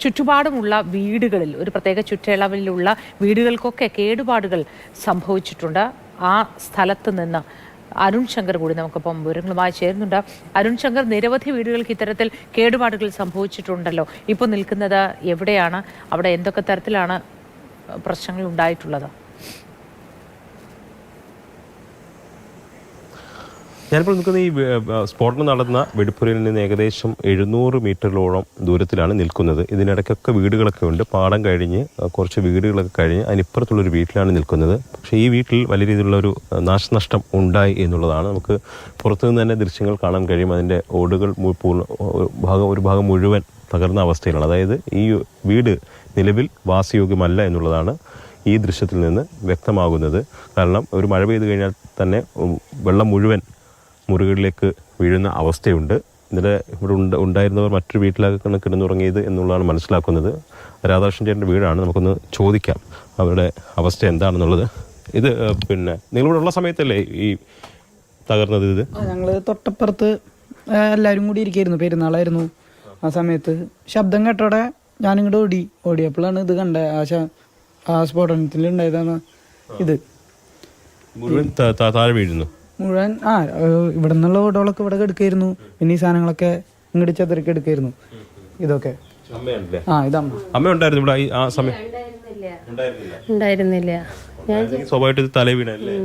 ചുറ്റുപാടുമുള്ള വീടുകളിൽ ഒരു പ്രത്യേക ചുറ്റളവിലുള്ള വീടുകൾക്കൊക്കെ കേടുപാടുകൾ സംഭവിച്ചിട്ടുണ്ട്. ആ സ്ഥലത്ത് നിന്ന് അരുൺ ശങ്കർ കൂടി നമുക്കിപ്പം വിവരങ്ങളുമായി ചേരുന്നുണ്ട്. അരുൺ ശങ്കർ, നിരവധി വീടുകൾക്ക് ഇത്തരത്തിൽ കേടുപാടുകൾ സംഭവിച്ചിട്ടുണ്ടല്ലോ. ഇപ്പോൾ നിൽക്കുന്നത് എവിടെയാണ്? അവിടെ എന്തൊക്കെ തരത്തിലാണ് പ്രശ്നങ്ങൾ ഉണ്ടായിട്ടുള്ളത്? ഞാനിപ്പോൾ നിൽക്കുന്ന ഈ സ്ഫോടനം നടന്ന വെടിപ്പുരയിൽ നിന്ന് ഏകദേശം 700 മീറ്ററിലോളം ദൂരത്തിലാണ് നിൽക്കുന്നത്. ഇതിനിടയ്ക്കൊക്കെ വീടുകളൊക്കെ ഉണ്ട്. പാടം കഴിഞ്ഞ് കുറച്ച് വീടുകളൊക്കെ കഴിഞ്ഞ് അതിനിപ്പുറത്തുള്ളൊരു വീട്ടിലാണ് നിൽക്കുന്നത്. പക്ഷേ ഈ വീട്ടിൽ വലിയ രീതിയിലുള്ള ഒരു നാശനഷ്ടം ഉണ്ടായി എന്നുള്ളതാണ്. നമുക്ക് പുറത്തുനിന്ന് തന്നെ ദൃശ്യങ്ങൾ കാണാൻ കഴിയും. അതിൻ്റെ ഓടുകൾ ഒരു ഭാഗം മുഴുവൻ തകർന്ന അവസ്ഥയിലാണ്. അതായത് ഈ വീട് നിലവിൽ വാസയോഗ്യമല്ല എന്നുള്ളതാണ് ഈ ദൃശ്യത്തിൽ നിന്ന് വ്യക്തമാകുന്നത്. കാരണം ഒരു മഴ പെയ്തു കഴിഞ്ഞാൽ തന്നെ വെള്ളം മുഴുവൻ മുറികളിലേക്ക് വീഴുന്ന അവസ്ഥയുണ്ട്. ഇന്നലെ ഇവിടെ ഉണ്ടായിരുന്നവർ മറ്റൊരു വീട്ടിലാണ് കിടന്നുറങ്ങിയത് എന്നുള്ളതാണ് മനസ്സിലാക്കുന്നത്. രാധാകൃഷ്ണൻ ചേട്ടൻ്റെ വീടാണ്. നമുക്കൊന്ന് ചോദിക്കാം അവരുടെ അവസ്ഥ എന്താണെന്നുള്ളത്. ഇത് പിന്നെ നിങ്ങളിവിടെ ഉള്ള സമയത്തല്ലേ ഈ തകർന്നത്? ഇത് ഞങ്ങൾ തൊട്ടപ്പുറത്ത് എല്ലാവരും കൂടി ഇരിക്കായിരുന്നു. പെരുന്നാളായിരുന്നു. ആ സമയത്ത് ശബ്ദം കേട്ടോടെ ഞാനിങ്ങോട്ട് ഓടിയപ്പോഴാണ് ഇത് കണ്ടത്. ആ സ്ഫോടനത്തിൽ ഉണ്ടായതാണ് ഇത്. മുഴുവൻ താഴെ വീഴുന്നു മുഴുവൻ. ഇവിടെ നിന്നുള്ള ഓടോളൊക്കെ ഇവിടെ എടുക്കായിരുന്നു. പിന്നെ ഈ സാധനങ്ങളൊക്കെ ഇങ്ങോട്ട് ചെതറിക്ക് എടുക്കായിരുന്നു. ഇതൊക്കെ അമ്മ ഉണ്ടായിരുന്നു ഇവിടെ ആ സമയം? ഉണ്ടായിരുന്നില്ല. സ്വാഭാവികമായിട്ട് തലേ വീണല്ലേ?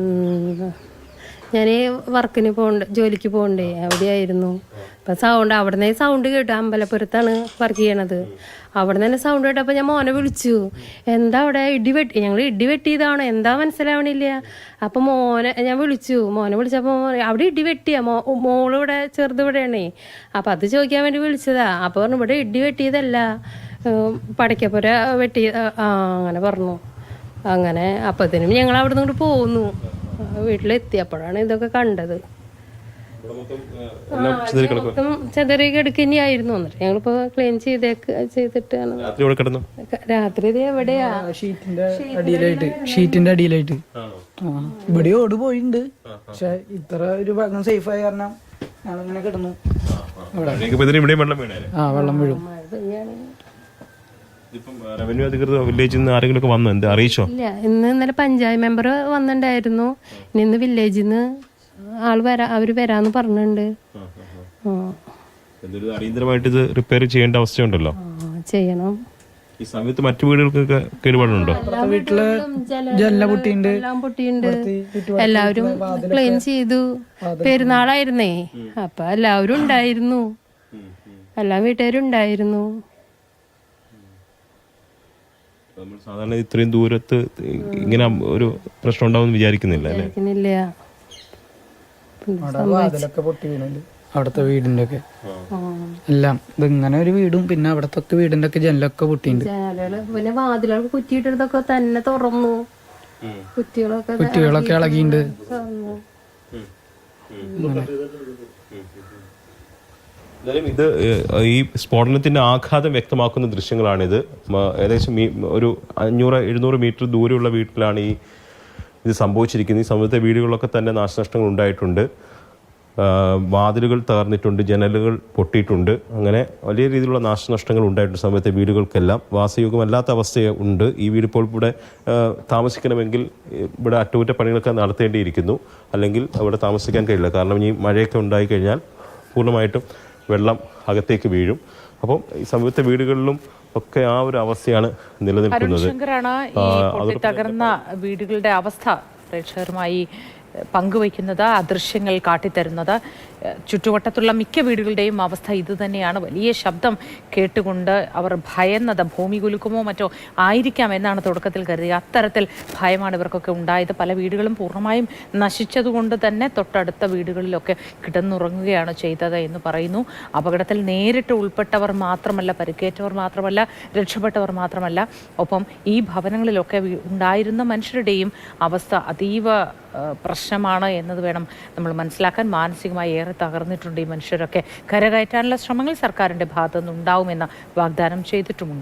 ഞാൻ വർക്കിന് ജോലിക്ക് പോകണ്ടേ, അവിടെയായിരുന്നു. അപ്പം സൗണ്ട് അവിടുന്ന് സൗണ്ട് കേട്ടു. അമ്പലപ്പുരത്താണ് വർക്ക് ചെയ്യണത്. അവിടെ തന്നെ സൗണ്ട് കേട്ടപ്പോൾ ഞാൻ മോനെ വിളിച്ചു. എന്താ അവിടെ ഞങ്ങൾ ഇടി വെട്ടിയതാണോ എന്താ മനസ്സിലാവണില്ല. അപ്പം ഞാൻ മോനെ വിളിച്ചപ്പോൾ അവിടെ ഇടി വെട്ടിയാ. മോളിവിടെ ചെറുതിവിടെയാണേ. അപ്പം അത് ചോദിക്കാൻ വേണ്ടി വിളിച്ചതാ. അപ്പോൾ പറഞ്ഞു ഇവിടെ ഇടി വെട്ടിയതല്ല, പടയ്ക്കപ്പുര അങ്ങനെ പറഞ്ഞു. അങ്ങനെ അപ്പത്തിനും ഞങ്ങൾ അവിടെ നിന്ന് പോന്നു. വീട്ടിലെത്തിയപ്പോഴാണ് ഇതൊക്കെ കണ്ടത്. ചെതറി കിടക്കന്നെയായിരുന്നു. എന്നിട്ട് ഞങ്ങളിപ്പോ ക്ലീൻ ചെയ്തിട്ടാണ്. രാത്രി എവിടെയാ? ഷീറ്റിന്റെ അടിയിലായിട്ട് ഇവിടെ ഓട് പോയിട്ടുണ്ട്. പക്ഷെ ഇത്ര ഒരു ഭാഗം സേഫ് ആയ കാരണം ഞങ്ങളിങ്ങനെ കിടന്നു. വെള്ളം വീഴും. റവന്യൂ അധികൃതർ വില്ലേജിൽ നിന്ന് ആരെങ്കിലും വന്നു എന്താ അറിയിച്ചോ? ഇല്ല, ഇന്നലെ പഞ്ചായത്ത് മെമ്പർ വന്നിട്ടുണ്ടായിരുന്നു. ഇന്ന് വില്ലേജിൽ നിന്ന് അവര് വരാന്ന് പറഞ്ഞിട്ടുണ്ട്. അടിയന്തരമായിട്ട് ഇത് റിപ്പയർ ചെയ്യേണ്ട അവസ്ഥയുണ്ടല്ലോ. ചെയ്യണം. ഈ സമയത്ത് മറ്റു വീടുകൾക്കൊക്കെ കേടുപാടുണ്ടോ? എല്ലാം പൊട്ടിയുണ്ട്. എല്ലാവരും ക്ലീൻ ചെയ്തു. പെരുന്നാളായിരുന്നേ, അപ്പൊ എല്ലാവരും ഉണ്ടായിരുന്നു. എല്ലാ വീട്ടുകാരും ഉണ്ടായിരുന്നു. നമ്മൾ സാധാരണ ഇത്രയും ദൂരത്ത് ഇങ്ങനെ ഒരു പ്രശ്നം ഉണ്ടാവും വിചാരിക്കുന്നില്ല അല്ലേ? അവിടത്തെ വീടിന്റെ ഒക്കെ എല്ലാം ഇതിങ്ങനെ ഒരു വീടും പിന്നെ അവിടത്തെ വീടിന്റെ ഒക്കെ ജനലൊക്കെ പൊട്ടിയിട്ടുണ്ട്. പിന്നെ വാതിലൊക്കെ കുറ്റിയിട്ടതൊക്കെ തന്നെ തുറന്നു. കുറ്റികളൊക്കെ ഇളകിയിട്ടുണ്ട്. ഇത് ഈ സ്ഫോടനത്തിന്റെ ആഘാതം വ്യക്തമാക്കുന്ന ദൃശ്യങ്ങളാണിത്. ഏകദേശം ഒരു 500-700 മീറ്റർ ദൂരെയുള്ള വീട്ടിലാണ് ഇത് സംഭവിച്ചിരിക്കുന്നത്. ഈ സമയത്തെ വീടുകളിലൊക്കെ തന്നെ നാശനഷ്ടങ്ങൾ ഉണ്ടായിട്ടുണ്ട്. വാതിലുകൾ തകർന്നിട്ടുണ്ട്, ജനലുകൾ പൊട്ടിയിട്ടുണ്ട്. അങ്ങനെ വലിയ രീതിയിലുള്ള നാശനഷ്ടങ്ങൾ ഉണ്ടായിട്ടുണ്ട്. സമയത്തെ വീടുകൾക്കെല്ലാം വാസയോഗ്യമല്ലാത്ത അവസ്ഥ ഉണ്ട്. ഈ വീട് ഇപ്പോൾ ഇവിടെ താമസിക്കണമെങ്കിൽ ഇവിടെ അറ്റകുറ്റപ്പണികളൊക്കെ നടത്തേണ്ടിയിരിക്കുന്നു. അല്ലെങ്കിൽ അവിടെ താമസിക്കാൻ കഴിയില്ല. കാരണം ഈ മഴയൊക്കെ ഉണ്ടായി കഴിഞ്ഞാൽ പൂർണ്ണമായിട്ടും വെള്ളം അകത്തേക്ക് വീഴും. അപ്പം ഈ സമീപത്തെ വീടുകളിലും ഒക്കെ ആ ഒരു അവസ്ഥയാണ് നിലനിൽക്കുന്നത്. തകർന്ന വീടുകളുടെ അവസ്ഥ പ്രേക്ഷകരുമായി പങ്കുവയ്ക്കുന്നത്, ആ ദൃശ്യങ്ങൾ കാട്ടിത്തരുന്നത്. ചുറ്റുവട്ടത്തുള്ള മിക്ക വീടുകളുടെയും അവസ്ഥ ഇതുതന്നെയാണ്. വലിയ ശബ്ദം കേട്ടുകൊണ്ട് അവർ ഭയന്നത് ഭൂമി കുലുക്കുമോ മറ്റോ ആയിരിക്കാം എന്നാണ് തുടക്കത്തിൽ കരുതിയത്. അത്തരത്തിൽ ഭയമാണ് ഇവർക്കൊക്കെ ഉണ്ടായത്. പല വീടുകളും പൂർണ്ണമായും നശിച്ചതുകൊണ്ട് തന്നെ തൊട്ടടുത്ത വീടുകളിലൊക്കെ കിടന്നുറങ്ങുകയാണ് ചെയ്തത് എന്ന് പറയുന്നു. അപകടത്തിൽ നേരിട്ട് ഉൾപ്പെട്ടവർ മാത്രമല്ല, പരിക്കേറ്റവർ മാത്രമല്ല, രക്ഷപ്പെട്ടവർ മാത്രമല്ല, ഒപ്പം ഈ ഭവനങ്ങളിലൊക്കെ ഉണ്ടായിരുന്ന മനുഷ്യരുടെയും അവസ്ഥ അതീവ പ്രശ്നമാണ് എന്നത് വേണം നമ്മൾ മനസ്സിലാക്കാൻ. മാനസികമായി ഏറെ തകർന്നിട്ടുണ്ട് ഈ മനുഷ്യരൊക്കെ. കരകയറ്റാനുള്ള ശ്രമങ്ങൾ സർക്കാരിൻ്റെ ഭാഗത്തുനിന്നുണ്ടാവുമെന്ന് വാഗ്ദാനം ചെയ്തിട്ടുമുണ്ട്.